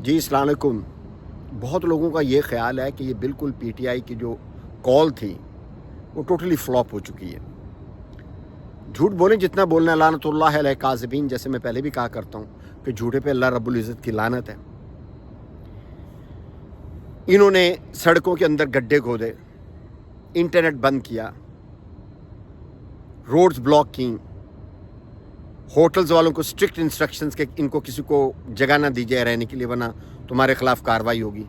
جی السلام علیکم. بہت لوگوں کا یہ خیال ہے کہ یہ بالکل پی ٹی آئی کی جو کال تھی وہ ٹوٹلی فلاپ ہو چکی ہے. جھوٹ بولیں جتنا بولنا، لعنت اللہ علیہ کاذبین، جیسے میں پہلے بھی کہا کرتا ہوں کہ جھوٹے پہ اللہ رب العزت کی لعنت ہے. انہوں نے سڑکوں کے اندر گڈھے کھودے، انٹرنیٹ بند کیا، روڈز بلاک کی، ہوٹلز والوں کو اسٹرکٹ انسٹرکشنز کہ ان کو کسی کو جگہ نہ دی جائے رہنے کے لیے ورنہ تمہارے خلاف کارروائی ہوگی.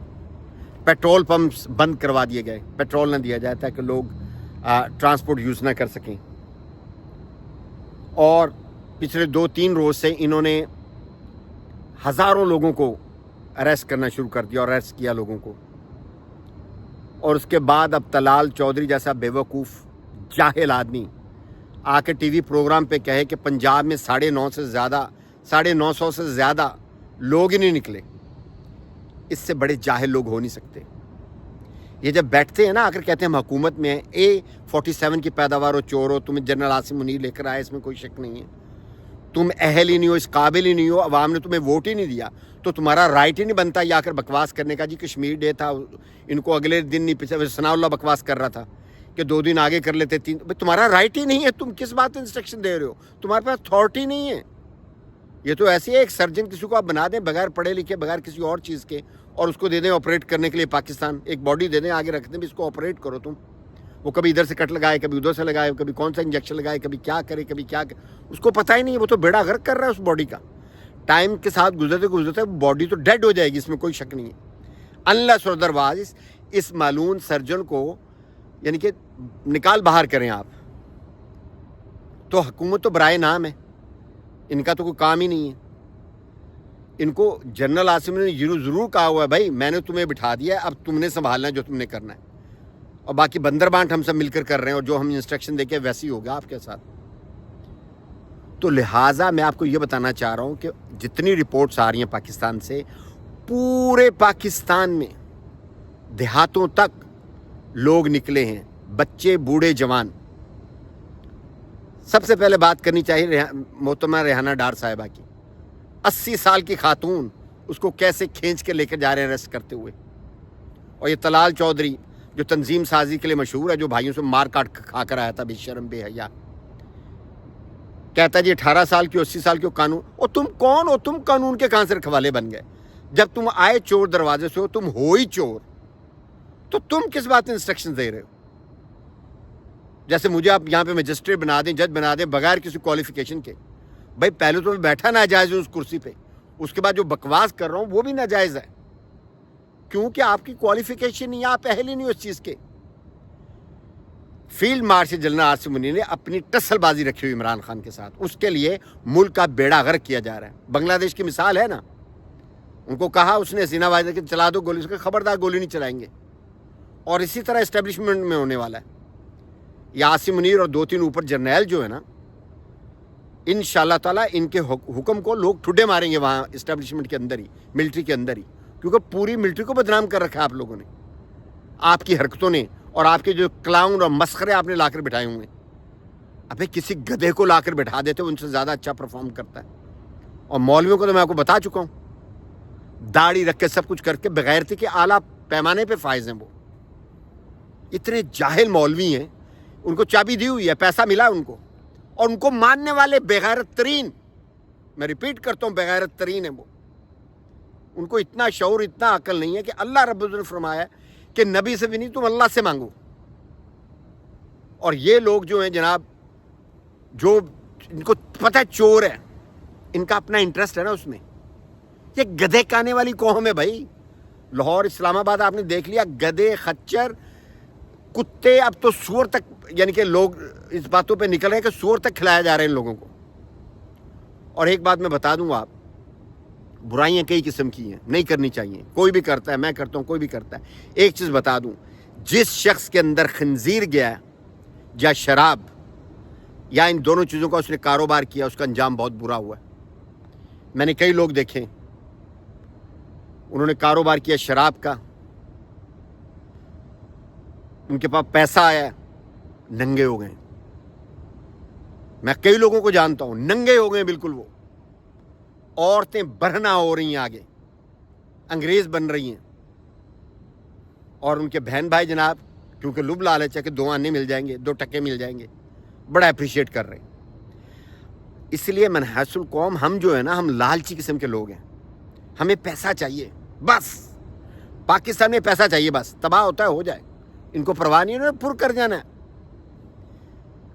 پیٹرول پمپس بند کروا دیے گئے، پیٹرول نہ دیا جائے تاکہ لوگ ٹرانسپورٹ یوز نہ کر سکیں. اور پچھلے 2-3 روز سے انہوں نے ہزاروں لوگوں کو اریسٹ کرنا شروع کر دیا اور اریسٹ کیا لوگوں کو. اور اس کے بعد اب طلال چودھری جیسا بے وقوف جاہل آدمی آ کے ٹی وی پروگرام پہ کہے کہ پنجاب میں 950 سے زیادہ لوگ ہی نہیں نکلے. اس سے بڑے جاہل لوگ ہو نہیں سکتے. یہ جب بیٹھتے ہیں نا، اگر کہتے ہیں ہم حکومت میں ہیں، A47 کی پیداوار ہو، چور ہو، تمہیں جنرل عاصم منیر لے کر آئے، اس میں کوئی شک نہیں ہے. تم اہل ہی نہیں ہو، اس قابل ہی نہیں ہو، عوام نے تمہیں ووٹ ہی نہیں دیا، تو تمہارا رائٹ ہی نہیں بنتا یا کر بکواس کرنے کا. جی کشمیر ڈے تھا، ان کو اگلے دن نہیں، پچھلے ثناء اللہ بکواس کر رہا تھا کہ 2 دن آگے کر لیتے، 3. تمہارا رائٹ ہی نہیں ہے، تم کس بات انسٹرکشن دے رہے ہو؟ تمہارے پاس اتھارٹی نہیں ہے. یہ تو ایسی ہے، ایک سرجن کسی کو آپ بنا دیں بغیر پڑھے لکھے، بغیر کسی اور چیز کے، اور اس کو دے دیں آپریٹ کرنے کے لیے. پاکستان ایک باڈی دے دیں، آگے رکھ دیں، بھی اس کو آپریٹ کرو تم. وہ کبھی ادھر سے کٹ لگائے، کبھی ادھر سے لگائے، کبھی کون سا انجیکشن لگائے، کبھی کیا کرے، کبھی کیا کرے، اس کو پتہ ہی نہیں ہے. وہ تو بیڑا غرق کر رہا ہے اس باڈی کا. ٹائم کے ساتھ گزرتے گزرتے باڈی تو ڈیڈ ہو جائے گی، اس میں کوئی شک نہیں ہے. انلیس اور ادروائز اس معلوم سرجن کو یعنی کہ نکال باہر کریں آپ. تو حکومت تو برائے نام ہے، ان کا تو کوئی کام ہی نہیں ہے. ان کو جنرل عاصم نے ضرور کہا ہوا ہے، بھائی میں نے تمہیں بٹھا دیا ہے، اب تم نے سنبھالنا ہے جو تم نے کرنا ہے، اور باقی بندر بانٹ ہم سب مل کر رہے ہیں، اور جو ہم انسٹرکشن دے کے ویسی ہوگا آپ کے ساتھ. تو لہٰذا میں آپ کو یہ بتانا چاہ رہا ہوں کہ جتنی رپورٹس آ رہی ہیں پاکستان سے، پورے پاکستان میں دیہاتوں تک لوگ نکلے ہیں، بچے بوڑھے جوان. سب سے پہلے بات کرنی چاہیے محترمہ ریحانہ ڈار صاحبہ کی. 80 سال کی خاتون، اس کو کیسے کھینچ کے لے کے جا رہے ہیں اریسٹ کرتے ہوئے. اور یہ طلال چودھری جو تنظیم سازی کے لیے مشہور ہے، جو بھائیوں سے مار کاٹ کھا کر آیا تھا، بے شرم بے حیا، کہتا ہے جی 18 سال کی 80 سال کی قانون. اور تم کون ہو؟ تم قانون کے کہاں سے رکھوالے بن گئے؟ جب تم آئے چور دروازے سے ہو، تم ہو ہی چور، تو تم کس بات انسٹرکشن دے رہے ہو؟ جیسے مجھے آپ یہاں پہ مجسٹریٹ بنا دیں، جج بنا دیں بغیر کسی کوالیفیکیشن کے. بھائی پہلے تو میں بیٹھا ناجائز ہوں اس کرسی پہ، اس کے بعد جو بکواس کر رہا ہوں وہ بھی ناجائز ہے، کیونکہ آپ کی کوالیفیکیشن نہیں، آپ اہل ہی نہیں ہو اس چیز کے. Field marshal general Asim Munir نے اپنی ٹسل بازی رکھی ہوئی عمران خان کے ساتھ، اس کے لیے ملک کا بیڑا غرق کیا جا رہا ہے. بنگلہ دیش کی مثال ہے نا، ان کو کہا اس نے حسینہ واجدہ کہ چلا دو گولی، اس کے خبردار گولی نہیں چلائیں گے. اور اسی طرح اسٹیبلشمنٹ میں ہونے والا ہے. یہ عاصم منیر اور 2-3 اوپر جرنیل جو ہے نا، انشاءاللہ تعالیٰ ان کے حکم کو لوگ ٹھڈے ماریں گے وہاں اسٹیبلشمنٹ کے اندر ہی، ملٹری کے اندر ہی، کیونکہ پوری ملٹری کو بدنام کر رکھا ہے آپ لوگوں نے، آپ کی حرکتوں نے، اور آپ کے جو کلاؤن اور مسخرے آپ نے لا کر بٹھائے ہوئے. ابھی کسی گدھے کو لا کر بٹھا دیتے، ان سے زیادہ اچھا پرفارم کرتا ہے. اور مولویوں کو تو میں آپ کو بتا چکا ہوں، داڑھی رکھ کے سب کچھ کر کے بغیرتی کے اعلیٰ پیمانے پہ فائز ہیں. وہ اتنے جاہل مولوی ہیں، ان کو چابی دی ہوئی ہے، پیسہ ملا ان کو، اور ان کو ماننے والے بغیرت ترین، میں ریپیٹ کرتا ہوں، بغیرت ترین ہیں وہ. ان کو اتنا شعور، اتنا عقل نہیں ہے کہ اللہ رب العزت نے فرمایا کہ نبی سے بھی نہیں، تم اللہ سے مانگو. اور یہ لوگ جو ہیں جناب، جو ان کو پتہ ہے چور ہے، ان کا اپنا انٹرسٹ ہے نا اس میں. یہ گدھے کھانے والی قوم ہے بھائی. لاہور، اسلام آباد آپ نے دیکھ لیا، گدھے، خچر، کتے، اب تو سور تک، یعنی کہ لوگ اس باتوں پہ نکل رہے ہیں کہ سور تک کھلایا جا رہے ہیں ان لوگوں کو. اور ایک بات میں بتا دوں آپ، برائیاں کئی قسم کی ہیں، نہیں کرنی چاہیے. کوئی بھی کرتا ہے، میں کرتا ہوں، کوئی بھی کرتا ہے. ایک چیز بتا دوں، جس شخص کے اندر خنزیر گیا یا شراب یا ان دونوں چیزوں کا اس نے کاروبار کیا، اس کا انجام بہت برا ہوا ہے. میں نے کئی لوگ دیکھے، انہوں نے کاروبار کیا شراب کا، ان کے پاس پیسہ آیا، ننگے ہو گئے. میں کئی لوگوں کو جانتا ہوں، ننگے ہو گئے بالکل. وہ عورتیں برہنہ ہو رہی ہیں آگے. انگریز بن رہی ہیں اور ان کے بہن بھائی جناب کیونکہ لب لالچ ہے کہ 2 آنے مل جائیں گے, 2 ٹکے مل جائیں گے, بڑا اپریشیٹ کر رہے ہیں. اس لیے منحاس القوم ہم جو ہے نا, ہم لالچی قسم کے لوگ ہیں. ہمیں پیسہ چاہیے بس, پاکستان میں پیسہ چاہیے بس, تباہ ہوتا ہے ہو جائے, ان کو پرواہ نہیں ہے, پر کر جانا ہے.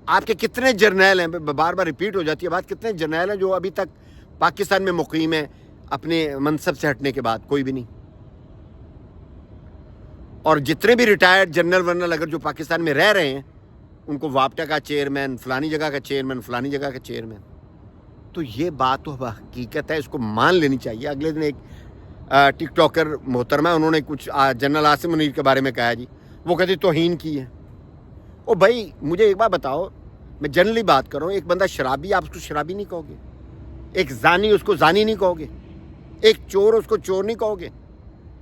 آپ کے کتنے جرنیل ہیں, بار بار ریپیٹ ہو جاتی ہے بات, کتنے جرنیل ہیں جو ابھی تک پاکستان میں مقیم ہیں اپنے منصب سے ہٹنے کے بعد؟ کوئی بھی نہیں. اور جتنے بھی ریٹائرڈ جنرل ورنل اگر جو پاکستان میں رہ رہے ہیں, ان کو واپٹا کا چیئرمین, فلانی جگہ کا چیئرمین, فلانی جگہ کا چیئرمین. تو یہ بات تو حقیقت ہے, اس کو مان لینی چاہیے. اگلے دن ایک ٹک ٹاکر محترمہ, انہوں نے کچھ جنرل عاصم منیر کے بارے میں کہا جی, وہ کہتی توہین کی ہے. او بھائی مجھے ایک بات بتاؤ, میں جنرلی بات کر رہا ہوں, ایک بندہ شرابی, آپ اس کو شرابی نہیں کہو گے. ایک زانی, اس کو زانی نہیں کہو گے. ایک چور, اس کو چور نہیں کہو گے.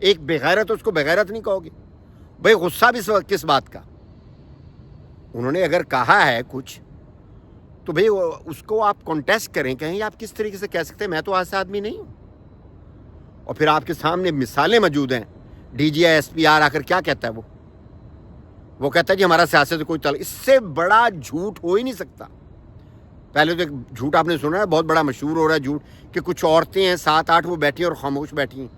ایک بغیرت, اس کو بغیرت نہیں کہو گے. بھائی غصہ بھی کس بات کا؟ انہوں نے اگر کہا ہے کچھ تو بھائی اس کو آپ کانٹیسٹ کریں, کہیں آپ کس طریقے سے کہہ سکتے ہیں میں تو ایسا آدمی نہیں ہوں. اور پھر آپ کے سامنے مثالیں موجود ہیں. D G I S P R آ کر کیا کہتا ہے, وہ کہتا ہے جی ہمارا سیاست سے کوئی تعلق. اس سے بڑا جھوٹ ہو ہی نہیں سکتا. پہلے تو ایک جھوٹ آپ نے سنا ہے, بہت بڑا مشہور ہو رہا ہے جھوٹ, کہ کچھ عورتیں ہیں 7-8 وہ بیٹھی ہیں اور خاموش بیٹھی ہیں.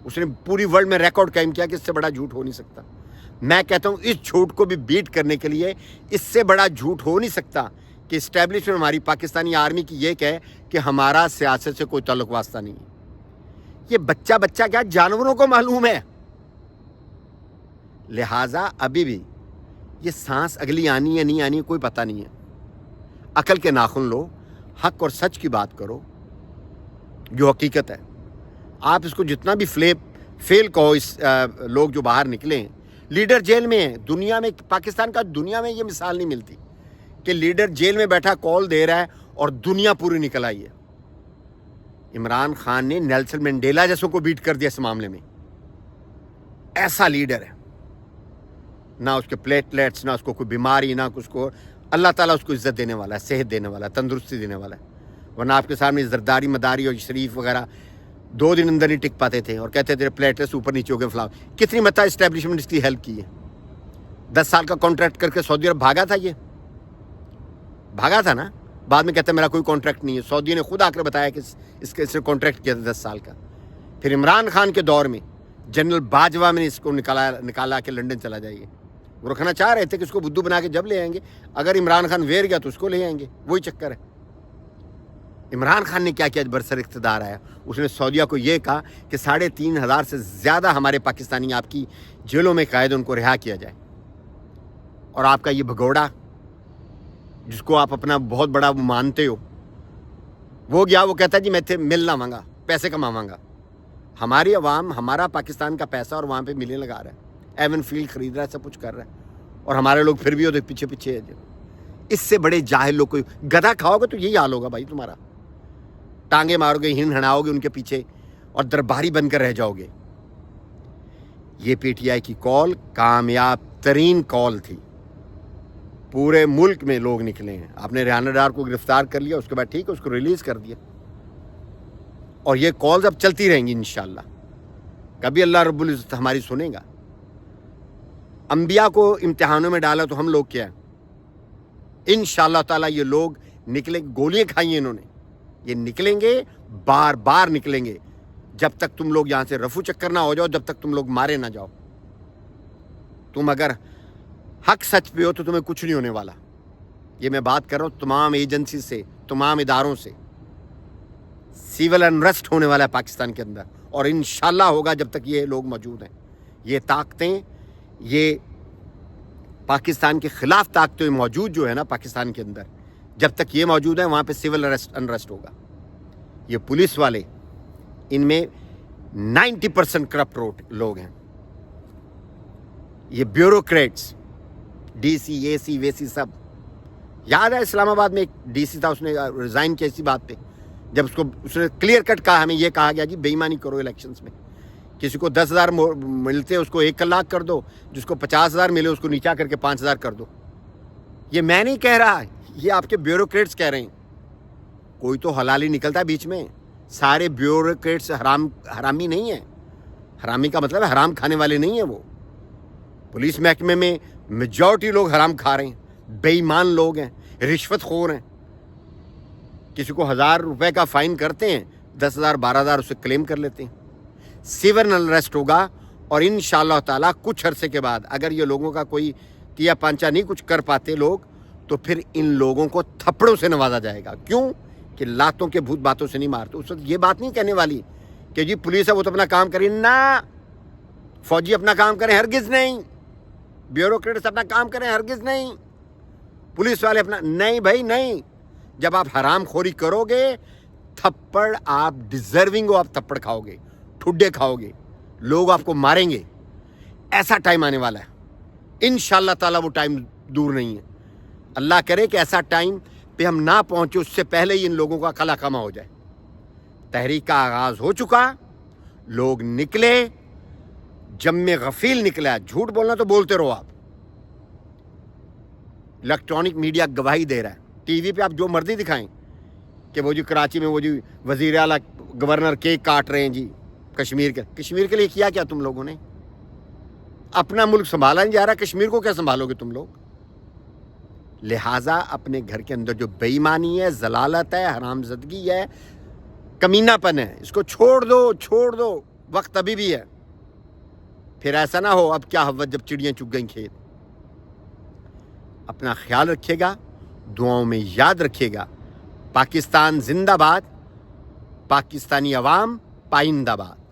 اس نے پوری ورلڈ میں ریکارڈ قائم کیا کہ اس سے بڑا جھوٹ ہو نہیں سکتا. میں کہتا ہوں اس جھوٹ کو بھی بیٹ کرنے کے لیے اس سے بڑا جھوٹ ہو نہیں سکتا کہ اسٹیبلشمنٹ ہماری پاکستانی آرمی کی یہ کہے کہ ہمارا سیاست سے کوئی تعلق واسطہ نہیں ہے. یہ بچہ کیا جانوروں کو معلوم ہے. لہٰذا ابھی بھی یہ سانس اگلی آنی ہے نہیں آنی کوئی پتہ نہیں ہے. عقل کے ناخن لو, حق اور سچ کی بات کرو جو حقیقت ہے. آپ اس کو جتنا بھی فیل کہو, اس لوگ جو باہر نکلے ہیں, لیڈر جیل میں ہیں. دنیا میں, پاکستان کا دنیا میں یہ مثال نہیں ملتی کہ لیڈر جیل میں بیٹھا کال دے رہا ہے اور دنیا پوری نکل آئی ہے. عمران خان نے نیلسن منڈیلا جیسوں کو بیٹ کر دیا اس معاملے میں. ایسا لیڈر ہے, نہ اس کے پلیٹلیٹس, نہ اس کو کوئی بیماری, نہ اس کو, اللہ تعالیٰ اس کو عزت دینے والا ہے, صحت دینے والا ہے, تندرستی دینے والا ہے. ورنہ آپ کے سامنے زرداری مداری اور شریف وغیرہ 2 دن اندر نہیں ٹک پاتے تھے اور کہتے تھے پلیٹلیٹس اوپر نیچے ہو گئے فلاں. کتنی مرتبہ اسٹیبلشمنٹ اس کی ہیلپ کی ہے. 10 سال کا کانٹریکٹ کر کے سعودی عرب بھاگا تھا, یہ بھاگا تھا نا. بعد میں کہتے ہیں میرا کوئی کانٹریکٹ نہیں ہے. سعودی نے خود آ کر بتایا کہ اس کے کانٹریکٹ کیا تھا 10 سال کا. پھر عمران خان کے دور میں جنرل باجوہ میں نے اس کو نکالا کہ لنڈن چلا جائیے. وہ رکھنا چاہ رہے تھے کہ اس کو بدھو بنا کے جب لے آئیں گے, اگر عمران خان ویر گیا تو اس کو لے آئیں گے. وہی چکر ہے. عمران خان نے کیا کیا برسر اقتدار آیا, اس نے سعودیہ کو یہ کہا کہ 3,500 سے زیادہ ہمارے پاکستانی آپ کی جیلوں میں قید, ان کو رہا کیا جائے. اور آپ کا یہ بھگوڑا جس کو آپ اپنا بہت بڑا مانتے ہو, وہ گیا, وہ کہتا ہے جی میں تھے ملنا مانگا, پیسے کماواں گا. ہماری عوام ہمارا پاکستان کا پیسہ اور وہاں پہ ملیں لگا رہا ہے, ایون فیلڈ خرید رہا ہے, سب کچھ کر رہا ہے, اور ہمارے لوگ پھر بھی ہوتے پیچھے ہے. اس سے بڑے جاہل لوگ, کوئی گدھا کھاؤ گے تو یہی حال ہوگا بھائی تمہارا. ٹانگیں مارو گے, ہنڑاؤ گے ان کے پیچھے اور درباری بن کر رہ جاؤ گے. یہ پی ٹی آئی کی کال کامیاب ترین کال تھی. پورے ملک میں لوگ نکلے ہیں. آپ نے ریحانہ ڈار کو گرفتار کر لیا, اس کے بعد ٹھیک ہے اس کو ریلیز کر دیا, اور یہ کالز اب چلتی رہیں گی انشاءاللہ. کبھی اللہ رب العزت ہماری سنے گا. انبیاء کو امتحانوں میں ڈالا تو ہم لوگ کیا ہیں, انشاءاللہ تعالیٰ یہ لوگ نکلیں. گولیاں کھائی ہیں انہوں نے, یہ نکلیں گے, بار بار نکلیں گے, جب تک تم لوگ یہاں سے رفو چکر نہ ہو جاؤ, جب تک تم لوگ مارے نہ جاؤ. تم اگر حق سچ پہ ہو تو تمہیں کچھ نہیں ہونے والا. یہ میں بات کر رہا ہوں تمام ایجنسی سے, تمام اداروں سے. سیول انریسٹ ہونے والا ہے پاکستان کے اندر, اور انشاءاللہ ہوگا جب تک یہ لوگ موجود ہیں. یہ طاقتیں, یہ پاکستان کے خلاف طاقتیں موجود جو ہے نا پاکستان کے اندر, جب تک یہ موجود ہے وہاں پہ سیول انریسٹ ہوگا. یہ پولیس والے, ان میں 90% کرپٹ لوگ ہیں. یہ بیوروکریٹس, ڈی سی, اے سی, وے سی, سب. یاد ہے اسلام آباد میں ایک ڈی سی تھا, اس نے ریزائن کیا اسی بات پہ, جب اس نے کلیئر کٹ کہا, ہمیں یہ کہا گیا جی بے ایمانی کرو الیکشنز میں. کسی کو 10,000 ملتے اس کو 1 لاکھ کر دو, جس کو 50,000 ملے اس کو نیچا کر کے 5,000 کر دو. یہ میں نہیں کہہ رہا, یہ آپ کے بیوروکریٹس کہہ رہے ہیں. کوئی تو حلالی نکلتا ہے بیچ میں. سارے بیوروکریٹس حرامی نہیں ہیں. حرامی کا مطلب ہے حرام کھانے والے نہیں ہیں وہ. پولیس محکمے میں میجورٹی لوگ حرام کھا رہے ہیں, بے ایمان لوگ ہیں, رشوت خور ہیں. کسی کو 1000 روپے کا فائن کرتے ہیں, 10,000 12,000 اسے کلیم کر لیتے ہیں. سیور انریسٹ ہوگا, اور انشاءاللہ تعالیٰ کچھ عرصے کے بعد اگر یہ لوگوں کا کوئی تیا پانچا نہیں کچھ کر پاتے لوگ, تو پھر ان لوگوں کو تھپڑوں سے نوازا جائے گا. کیوں کہ لاتوں کے بھوت باتوں سے نہیں مارتے. اس وقت یہ بات نہیں کہنے والی کہ جی پولیس ہے وہ تو اپنا کام کرے, نہ فوجی اپنا کام کریں, ہرگز نہیں. بیوروکریٹس اپنا کام کریں, ہرگز نہیں. پولیس والے اپنا, نہیں بھائی نہیں. جب آپ حرام خوری کرو گے, تھپڑ آپ ڈیزرونگ ہو, آپ تھپڑ کھاؤ گے, ٹھڈے کھاؤ گے, لوگ آپ کو ماریں گے. ایسا ٹائم آنے والا ہے انشاءاللہ تعالیٰ, وہ ٹائم دور نہیں ہے. اللہ کرے کہ ایسا ٹائم پہ ہم نہ پہنچے, اس سے پہلے ہی ان لوگوں کا قلع کما ہو جائے. تحریک کا آغاز ہو چکا, لوگ نکلے, جم غفیل نکلا. جھوٹ بولنا تو بولتے رہو آپ, الیکٹرانک میڈیا گواہی دے رہا ہے. ٹی وی پہ آپ جو مرضی دکھائیں کہ وہ جو کراچی میں وہ جو وزیر اعلیٰ گورنر کیک کاٹ رہے ہیں جی کشمیر کے لیے کیا تم لوگوں نے؟ اپنا ملک سنبھالا نہیں جا رہا, کشمیر کو کیا سنبھالو گے تم لوگ؟ لہٰذا اپنے گھر کے اندر جو بے ایمانی ہے, ضلالت ہے, حرام زدگی ہے, کمینہ پن ہے, اس کو چھوڑ دو. وقت ابھی بھی ہے. پھر ایسا نہ ہو اب کیا حوت جب چڑیاں چگ گئیں کھیت. اپنا خیال رکھیے گا, دعاؤں میں یاد رکھیے گا. پاکستان زندہ باد, پاکستانی عوام پائندہ باد.